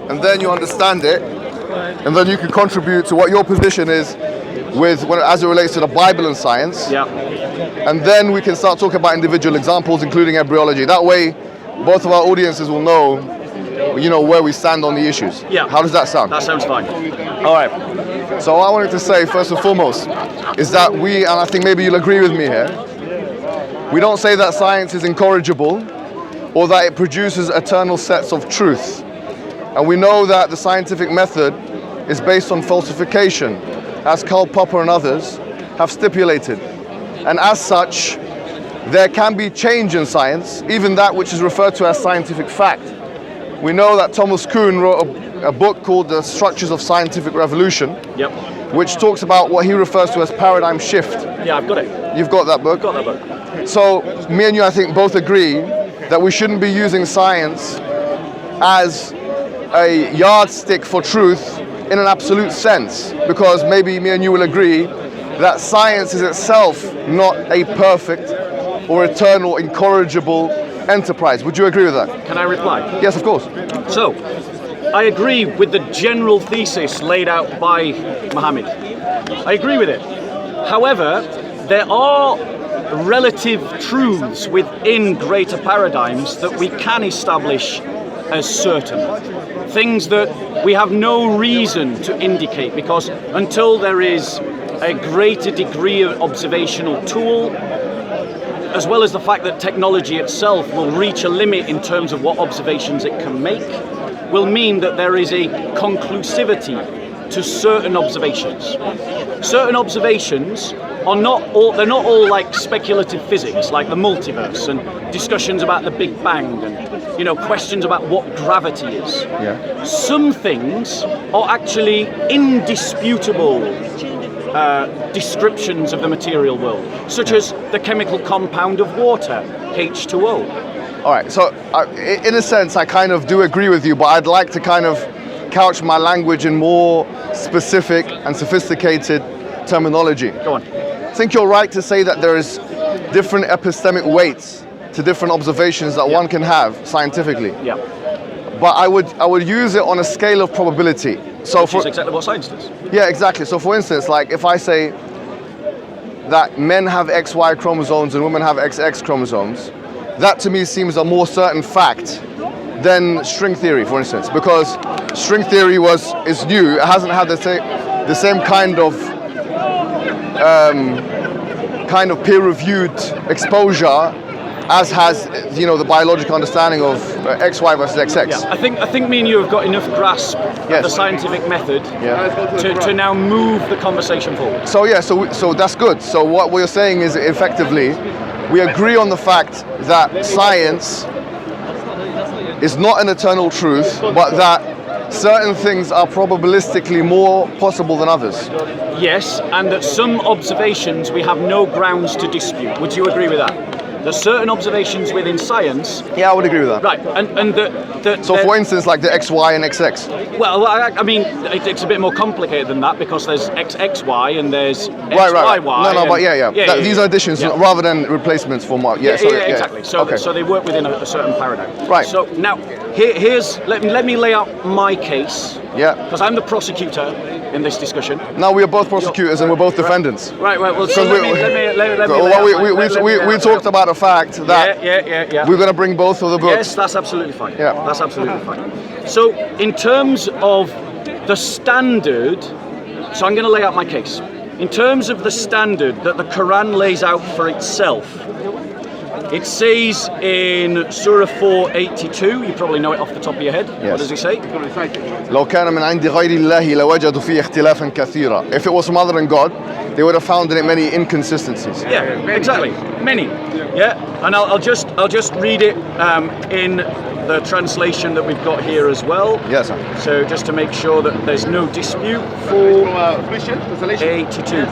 and then you understand it, and then you can contribute to what your position is as it relates to the Bible and science. Yeah. And then we can start talking about individual examples, including embryology. That way, both of our audiences will know, where we stand on the issues. Yeah. How does that sound? That sounds fine. All right. So what I wanted to say, first and foremost, is that and I think maybe you'll agree with me here, we don't say that science is incorrigible or that it produces eternal sets of truth. And we know that the scientific method is based on falsification, as Karl Popper and others have stipulated. And as such, there can be change in science, even that which is referred to as scientific fact. We know that Thomas Kuhn wrote a book called The Structures of Scientific Revolution, which talks about what he refers to as paradigm shift. Yeah, I've got it. You've got that book? I've got that book. So me and you, I think, both agree that we shouldn't be using science as a yardstick for truth in an absolute sense, because maybe me and you will agree that science is itself not a perfect or eternal, incorrigible enterprise. Would you agree with that? Can I reply? Yes, of course. So, I agree with the general thesis laid out by Mohammed. I agree with it. However, there are relative truths within greater paradigms that we can establish as certain. Things that we have no reason to indicate, because until there is a greater degree of observational tool, as well as the fact that technology itself will reach a limit in terms of what observations it can make, will mean that there is a conclusivity to certain observations. Certain observations are not all like speculative physics, like the multiverse and discussions about the Big Bang and questions about what gravity is. Yeah. Some things are actually indisputable descriptions of the material world, such as the chemical compound of water, H2O. All right, so in a sense, I kind of do agree with you, but I'd like to kind of couch my language in more specific and sophisticated terminology. Go on. I think you're right to say that there is different epistemic weights to different observations that one can have scientifically. Yeah. But I would use it on a scale of probability. So Which is exactly what science does. Yeah, exactly. So for instance, like if I say that men have XY chromosomes and women have XX chromosomes, that to me seems a more certain fact than string theory, for instance, because string theory is new. It hasn't had the same kind of peer-reviewed exposure as has the biological understanding of XY versus XX. Yeah, I think me and you have got enough grasp of the scientific method to now move the conversation forward. So so that's good. So what we're saying is effectively, we agree on the fact that science is not an eternal truth, but that certain things are probabilistically more possible than others. Yes, and that some observations we have no grounds to dispute. Would you agree with that? There's certain observations within science. Yeah, I would agree with that. Right, and so for instance, like the XY and XX. Well, I mean, it's a bit more complicated than that, because there's XXY and there's XYY. No, but these are additions rather than replacements for Mark. Exactly. So they work within a certain paradigm. Right. So now, let me lay out my case. Yeah. Because I'm the prosecutor in this discussion. Now we are both prosecutors and we're both defendants. Right. Well, so let me we talked about the fact that we're going to bring both of the books. Yes, that's absolutely fine. Yeah. That's absolutely fine. So in terms of the standard, so I'm going to lay out my case. In terms of the standard that the Quran lays out for itself, it says in Surah 482, you probably know it off the top of your head. Yes. What does it say? لو كان من عند غير الله لوجدوا فيه اختلافا كثيرا. If it was from other than God, they would have found in it many inconsistencies. Yeah, exactly. Many. Yeah, and I'll just read it in the translation that we've got here as well. Yes, sir. So just to make sure that there's no dispute for 82.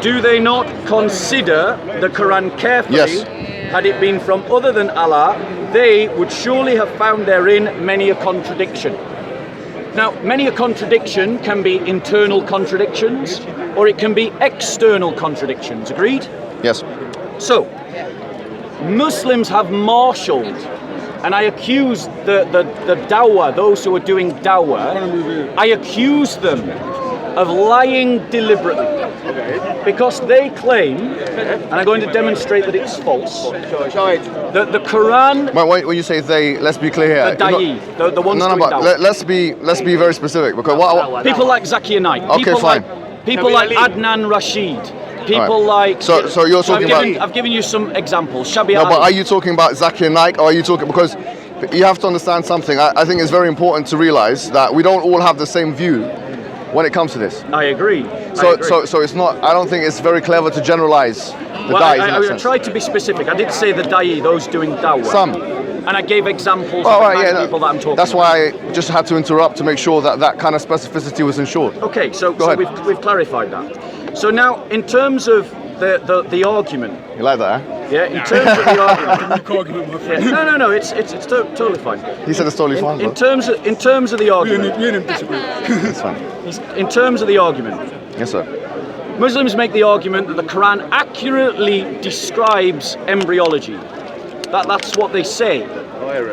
Do they not consider the Quran carefully? Yes. Had it been from other than Allah, they would surely have found therein many a contradiction. Now, many a contradiction can be internal contradictions, or it can be external contradictions. Agreed? Yes. So, Muslims have marshaled and I accuse the dawah, those who are doing dawah, I accuse them of lying deliberately. Because they claim, and I'm going to demonstrate that it's false, that the Quran... When you say they, let's be clear here. The da'i, the ones doing but dawah. let's be very specific, because people like Zakir Naik, okay, fine. People like Adnan Rashid, people like... So you're talking about... I've given you some examples. Shabir No, Ali. but are you talking about Zakir Naik, or are you talking... Because you have to understand something. I think it's very important to realize that we don't all have the same view when it comes to this. I agree. So it's not... I don't think it's very clever to generalize the da'is in that I sense. tried to be specific. I did say the da'i, those doing dawah. Some. And I gave examples Oh, of right, the people that I'm talking that's about. why I just had to interrupt to make sure that kind of specificity was ensured. Okay, so ahead. we've clarified that. So now, in terms of the argument, You like that, eh? yeah, in terms of the argument, yeah, no, it's totally fine. He said it's totally fine. In terms of the argument, It's fine. in terms of the argument, Yes, sir. Muslims make the argument that the Quran accurately describes embryology. That's what they say.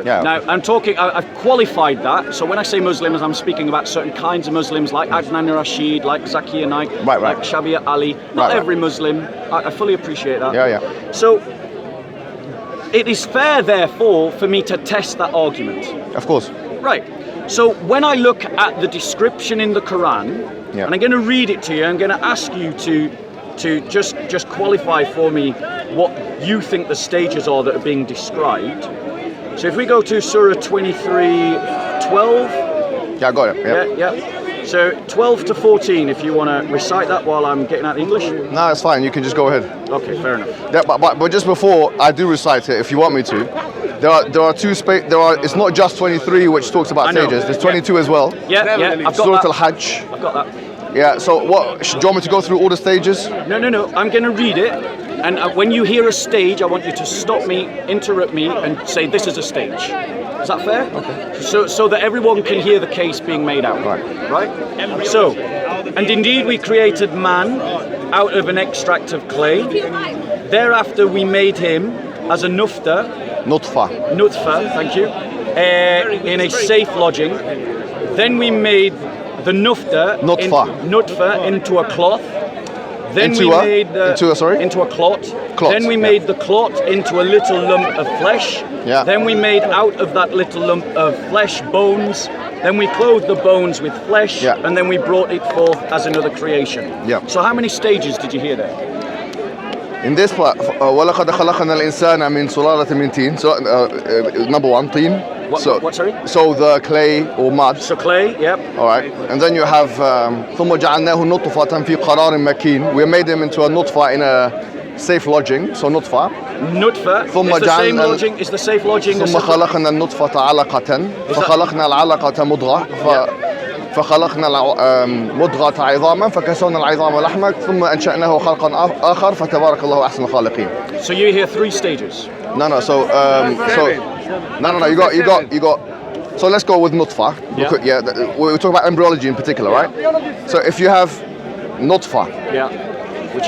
Yeah. Now, I've qualified that, so when I say Muslims, I'm speaking about certain kinds of Muslims, like Adnan Rashid, like Zakir Naik, Right. like Shabir Ali. Not Right. every Muslim, I fully appreciate that. Yeah. So, it is fair, therefore, for me to test that argument. Of course. Right. So, when I look at the description in the Quran, Yeah. and I'm going to read it to you, I'm going to ask you to just qualify for me what you think the stages are that are being described. So if we go to Surah 23:12, Yeah, I got it. Yeah. yeah. So 12 to 14, if you want to recite that while I'm getting out English. No, it's fine. You can just go ahead. Okay, fair enough. Yeah, but just before I do recite it, if you want me to, there are two It's not just 23 which talks about I know. stages. There's 22 as well. Yeah, I've got Surah that. Al-Hajj. I've got that. Yeah. So what? Do you want me to go through all the stages? No. I'm going to read it, and when you hear a stage, I want you to stop me, interrupt me, and say this is a stage. Is that fair? Okay. So that everyone can hear the case being made out. Right? So, and indeed we created man out of an extract of clay. Thereafter we made him as a nutfa, thank you, in a safe lodging. Then we made the nutfa into a cloth. Then Into a clot. Then we made the clot into a little lump of flesh. Yeah. Then we made out of that little lump of flesh bones. Then we clothed the bones with flesh. Yeah. And then we brought it forth as another creation. Yeah. So how many stages did you hear there? In this part, وَلَقَدْ خَلَقْنَا الْإِنسَانَ مِنْ سُلَالَةٍ مِنْ طِينٍ. So number one, طين. What, sorry? So the clay or mud. So clay, yep. All right, and then you have ثم جعلناه نطفة في قرار مكين. We made him into a nutfa in a safe lodging. So nutfa. Nutfa is the same lodging. Is the safe lodging. ثم خلقنا النطفة علقة فخلقنا العلقة مضغة فخلقنا مضغة عظاما فكسونا العظام لحما ثم أنشأناه خلقا آخر فتبارك الله أحسن الخالقين. So you hear 3 stages. No. So you got. So let's go with nutfa. Yeah. We're talking about embryology in particular, right? So if you have nutfa, Yeah.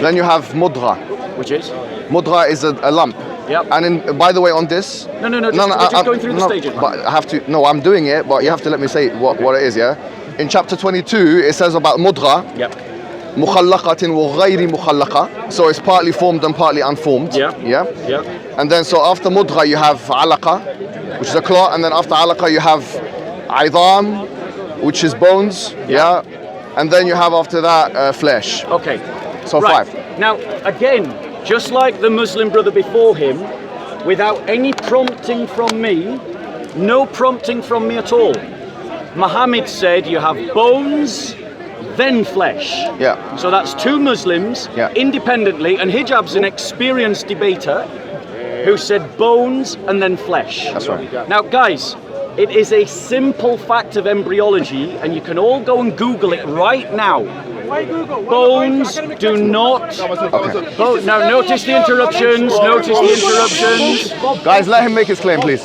then you have mudgha. Which is? Mudgha is a lump. Yep. And by the way, on this. No. We're just going through the stages. But I have to. No, I'm doing it. But you have to let me say what it is. Yeah. In chapter 22, it says about mudgha. Yep. مخلقة وغير مخلقة. So it's partly formed and partly unformed. Yeah. And then so after mudgha you have alaqa, which is a clot, and then after alaqa you have idam, which is bones. Yeah. And then you have after that flesh. Okay. So right. 5. Now again, just like the Muslim brother before him, without any prompting from me, no prompting from me at all, Mohammed said you have bones, then flesh. Yeah. So that's 2 Muslims independently, and Hijab's an experienced debater who said bones and then flesh. That's right. Now guys, it is a simple fact of embryology, and you can all go and Google it right now. Bones do not... Okay. Now notice the interruptions, Guys, let him make his claim, please.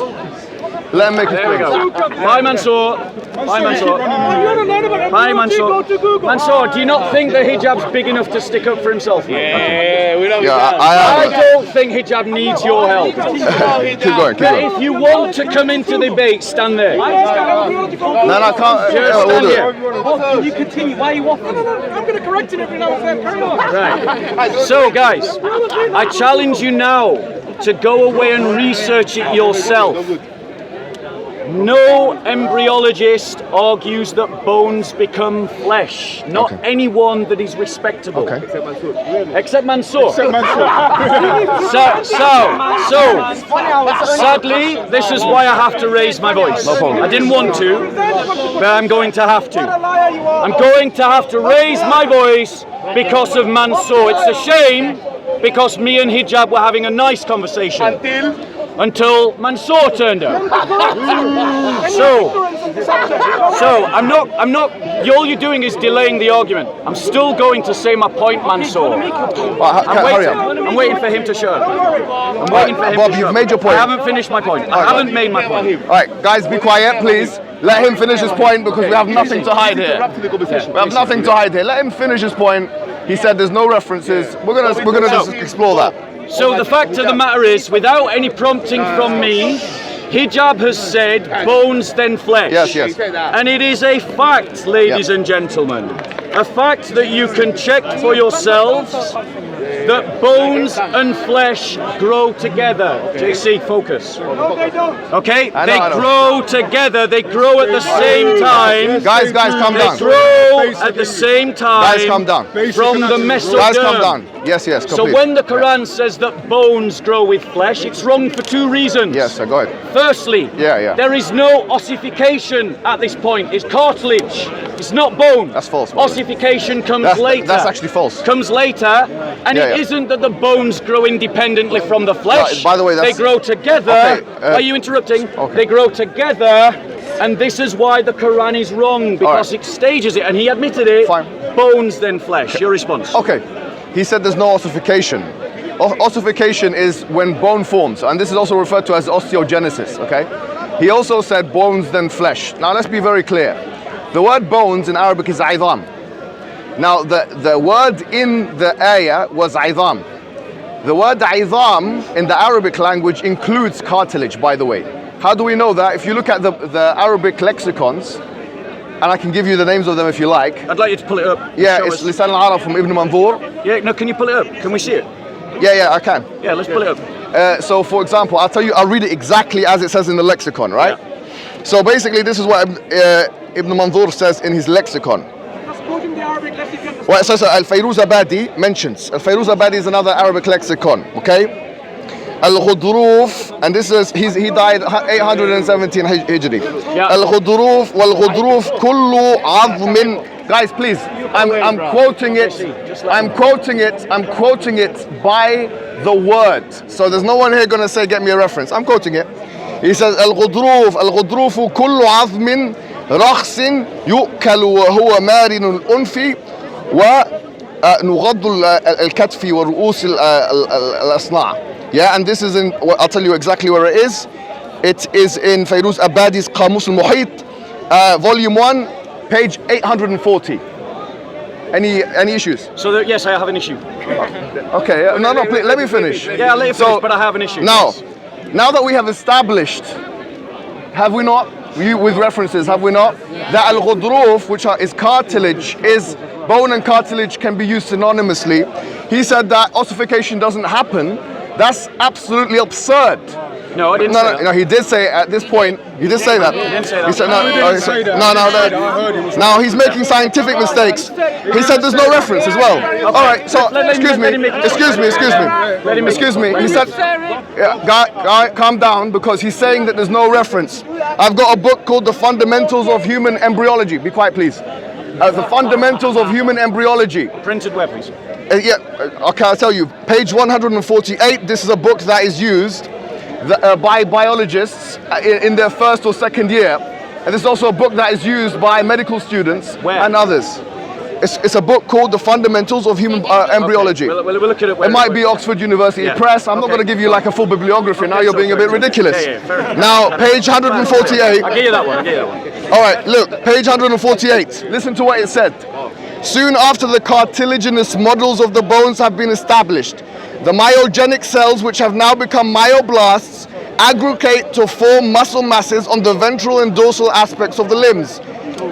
Let him make his There we point. go. Bye, Mansour. Bye, Mansour. Bye, Mansour. Mansour, do you not think that hijab's big enough to stick up for himself? Yeah, we don't. Yeah, I don't think hijab needs your help. keep going. But if you want to come into the debate, stand there. No, I can't. Just we'll stand do it. here. Can you continue? Why are you waffling? I'm going to correct it every now and then. Carry on. Right. So, guys, I challenge you now to go away and research it yourself. No embryologist argues that bones become flesh. Not Okay. anyone that is respectable. Okay. Except Mansour. Sadly, this is why I have to raise my voice. No problem. I didn't want to, but I'm going to have to. I'm going to have to raise my voice because of Mansour. It's a shame because me and Hijab were having a nice conversation. Until Mansour turned up. So I'm not, all you're doing is delaying the argument. I'm still going to say my point, Mansour. Hurry up. I'm waiting for him to show up. I'm waiting for him Bob, to show you've up. made your point. I haven't finished my point. I haven't made my point. All right, guys, be quiet, please. Let him finish his point because we have nothing to hide here. We have nothing to hide here. Let him finish his point. He said there's no references. We're gonna just explore that. So the fact of the matter is, without any prompting from me, Hijab has said bones then flesh. Yes. And it is a fact, ladies and gentlemen, a fact that you can check for yourselves that bones and flesh grow together. JC, focus. Okay? I They know. grow together, they grow at the same time. Guys, calm They down. grow at the same time. Guys, calm down. From the mesoderm. Guys, calm down. Yes, So complete. when the Quran says that bones grow with flesh, it's wrong for two reasons. Yes, sir, go ahead. Firstly, Yeah. there is no ossification at this point. It's cartilage. It's not bone. That's false, brother. Ossification comes That's- later. that's actually false. Comes later, and Yeah, it yeah. isn't that the bones grow independently from the flesh. By the way, that's- they grow together. Okay, Are you interrupting? okay. They grow together, and this is why the Quran is wrong because right. it stages it, and he admitted it. Fine. Bones then flesh. Your response? Okay, he said there's no ossification. Ossification is when bone forms, and this is also referred to as osteogenesis, okay? He also said bones then flesh. Now let's be very clear. The word bones in Arabic is idam. Now the word in the ayah was idam. The word idam in the Arabic language includes cartilage, by the way. How do we know that? If you look at the Arabic lexicons, and I can give you the names of them if you like. I'd like you to pull it up. Yeah, Show it's us. Lisan al-Arab from Ibn Manzur. Yeah, no, can you pull it up? Can we see it? Yeah, I can. Yeah, let's pull it up. So for example, I'll read it exactly as it says in the lexicon, right? Yeah. So basically this is what Ibn Manzur says in his lexicon. Well, it says Al-Fayruz Abadi mentions. Al-Fayruz Abadi is another Arabic lexicon, okay? Al-Khudruf, and this is, he died 817 Hijri. Yeah. Al-Khudruf wal-Khudruf kullu azmin. Guys, please, I'm quoting it. I'm quoting it by the word. So there's no one here gonna say, get me a reference. I'm quoting it. He says, Al-Khudrufu kullu azmin rakhsin yu'kalu wa huwa marinu al-unfi wa nughaddu al-katfi wa ru'us al-asna'. Yeah, and this is in, I'll tell you exactly where it is. It is in Fayruz Abadi's Qamus al-Muhit, volume 1, page 840. Any issues? So yes, I have an issue. Okay, no, please, let me finish. Yeah, I'll let you finish, but I have an issue. Now, Yes. now that we have established, have we not, with references, have we not, that al-ghudruf, which is cartilage, is bone and cartilage can be used synonymously. He said that ossification doesn't happen. That's absolutely absurd. No, I didn't say that. No, he did say at this point, he did say that. He didn't say that. He said No, he didn't say that. no. Now he's making scientific mistakes. He said there's no reference as well. All right, so excuse me. He said, guy, calm down because he's saying that there's no reference. I've got a book called The Fundamentals of Human Embryology. Be quiet, please. The Fundamentals of Human Embryology. Printed where, please? Okay, I'll tell you. Page 148. This is a book that is used by biologists in their first or second year, and this is also a book that is used by medical students Where? and others. It's a book called The Fundamentals of Human Embryology. We'll look at it. It might be Oxford University Press. I'm not going to give you like a full bibliography. Now you're being a bit ridiculous. Now, page 148. I'll give you that one. All right, look, page 148. Listen to what it said. Soon after the cartilaginous models of the bones have been established, the myogenic cells, which have now become myoblasts, aggregate to form muscle masses on the ventral and dorsal aspects of the limbs.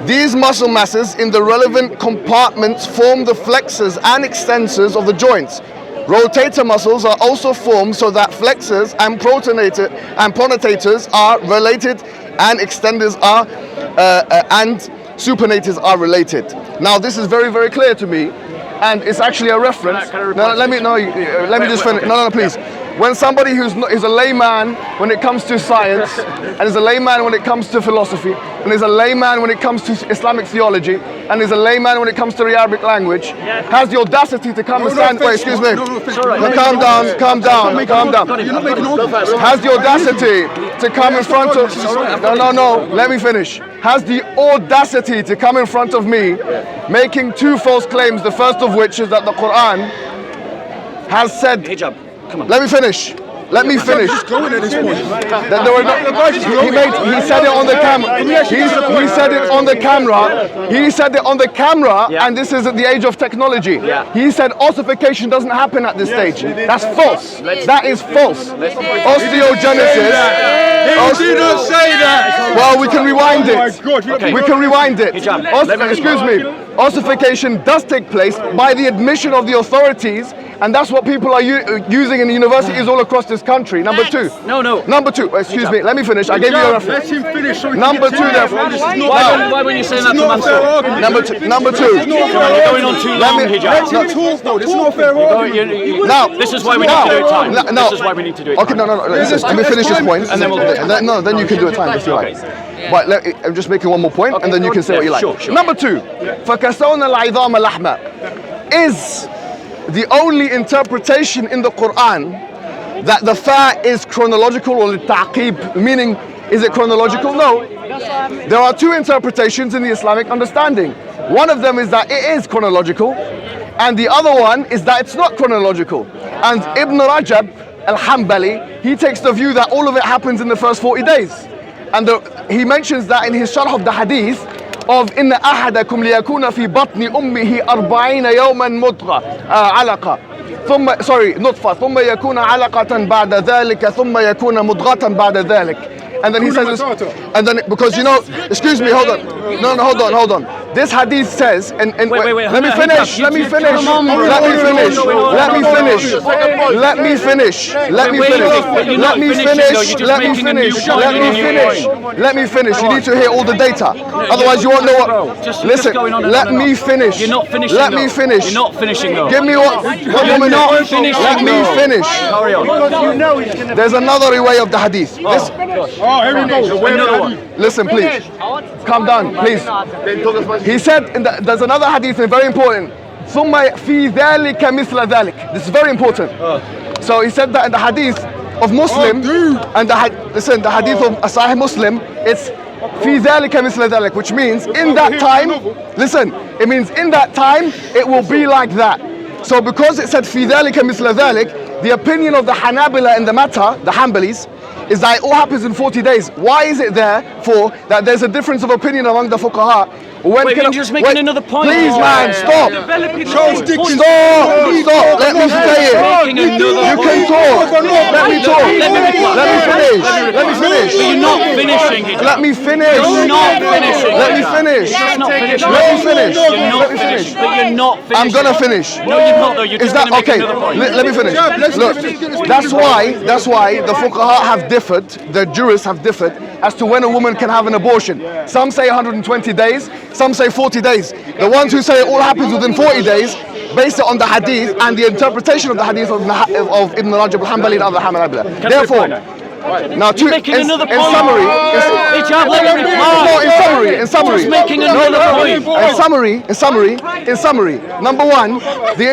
These muscle masses in the relevant compartments form the flexors and extensors of the joints. Rotator muscles are also formed so that flexors and pronatators are related and extenders are and supinators are related. Now this is very, very clear to me, and it's actually a reference. Let me just finish. No, please. When somebody is a layman when it comes to science, and is a layman when it comes to philosophy, and is a layman when it comes to Islamic theology, and is a layman when it comes to the Arabic language, has the audacity to come and stand. Wait, excuse me. Calm down. Has the audacity to come in front of. No. Let me finish. Has the audacity to come in front of me, making two false claims. The first of which is that the Quran has said. Hijab. Let me finish. He said it on the camera. He said it on the camera, and this is at the age of technology. He said ossification doesn't happen at this stage. That's false. That is false. Osteogenesis. He did not say that. Well, we can rewind it. Okay. We can rewind it. Excuse me. Ossification does take place by the admission of the authorities, and that's what people are using in the universities all across this country. Number two. No. Number two. Excuse me. Let me finish. I gave you a reference. Let him finish. So Number two. Why when you saying that to Mansour? Number two. You're going on too long, Hijab. Let him talk though. This is not fair argument. Now, this is why we need to do it time. This is why we need to do it time. Okay, no. Let me finish this point, and then then you can do it time if you like. But I'm just making one more point, and then you can say what you like. Sure. Number two, فَكَسَوْنَ الْعِظَامَ لَحْمًا is the only interpretation in the Quran that the fa is chronological or ta'qib, meaning is it chronological? No. There are two interpretations in the Islamic understanding. One of them is that it is chronological, and the other one is that it's not chronological. And Ibn Rajab al-Hanbali, he takes the view that all of it happens in the first 40 days. And he mentions that in his sharh of the hadith of إن أحدكم ليكون في بطن أمه 40 يوما مضغة علقة نطفة ثم يكون علقة بعد ذلك ثم يكون مضغة بعد ذلك. And then he says, and then because excuse me, hold on. No, hold on. This hadith says, and wait. Let me finish. Let me finish. You need to hear all the data. Otherwise you won't know what. Listen, let me finish. You're not finishing. Let me finish. You're not finishing though. Give me what? You're not finishing. Let me finish. Carry on. There's another way of the hadith. Here we go. Another one. Listen, please. Calm down, please. He said, there's another hadith, and very important. ثُمَّ فِي ذَلِكَ مِثْلَ ذَلِكَ. This is very important. So he said that in the hadith of Muslim, and the hadith of Sahih Muslim, it's فِي ذَلِكَ مِثْلَ ذَلِكَ, which means in that time, listen, it means in that time, it will be like that. So because it said فِي ذَلِكَ مِثْلَ ذَلِكَ, the opinion of the Hanabila in the matter, the Hanbalis, is that it all happens in 40 days. Why is it there for that there's a difference of opinion among the fuqaha? Wait, you're just making another point. Please, man, stop. Stop. Let me say it. You can talk. Let me talk. Let me finish. You're not finishing it. Let me finish. You're not finishing. Let me finish. You're not finishing. Let me finish. You're not finishing. But you're not finishing. I'm gonna finish. No, you're not though. You're just gonna make another point. Let me finish. Look, that's why the fuqaha have differed, the jurists have differed as to when a woman can have an abortion. Some say 120 days, some say 40 days. The ones who say it all happens within 40 days base it on the hadith and the interpretation of the hadith of Ibn Rajab al-Hanbali and other Hanabila. Therefore, now in summary, number one, the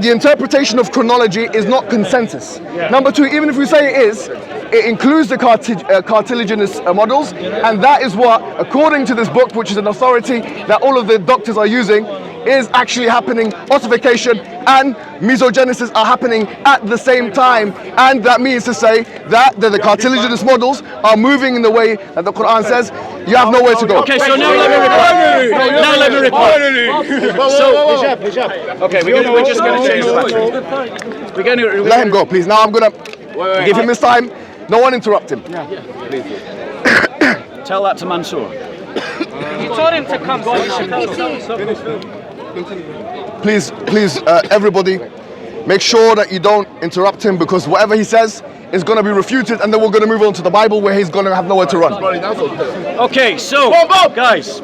interpretation of chronology is not consensus. Number two, even if we say it is, it includes the cartilaginous models, and that is what, according to this book, which is an authority that all of the doctors are using, is actually happening. Ossification and mesogenesis are happening at the same time, and that means to say that the cartilaginous models are moving in the way that the Quran says. You have nowhere to go. Okay, so now let me reply. Okay, we're just going to change the battery. We're going to let him go, please. Now I'm going to give him his time. No one interrupt him. Tell that to Mansour. You told him to come. Please, everybody, make sure that you don't interrupt him, because whatever he says is going to be refuted, and then we're going to move on to the Bible, where he's going to have nowhere to run. Okay, so guys,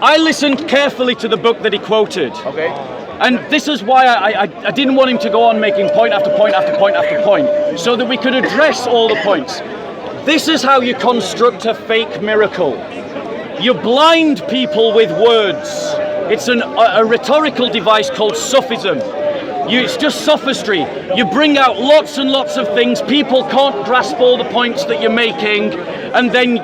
I listened carefully to the book that he quoted. Okay. And this is why I didn't want him to go on making point after point after point after point, so that we could address all the points. This is how you construct a fake miracle. You blind people with words. It's a rhetorical device called sophism. It's just sophistry. You bring out lots and lots of things. People can't grasp all the points that you're making, and then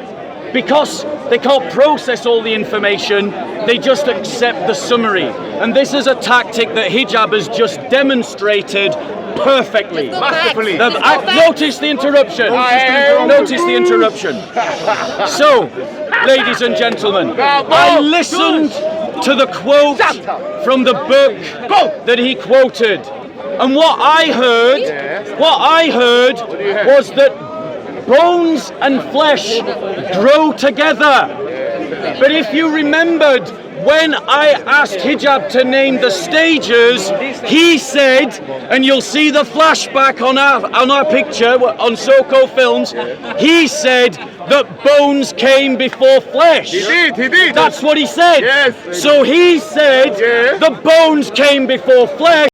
because they can't process all the information, they just accept the summary. And this is a tactic that Hijab has just demonstrated perfectly. Masterfully. Notice the interruption. Notice the interruption. So, ladies and gentlemen, I listened to the quote from the book that he quoted, and what I heard was that bones and flesh grow together. But if you remembered, when I asked Hijab to name the stages, he said, and you'll see the flashback on our picture on Soko Films, he said that bones came before flesh. He did. That's what he said. Yes. So he said the bones came before flesh.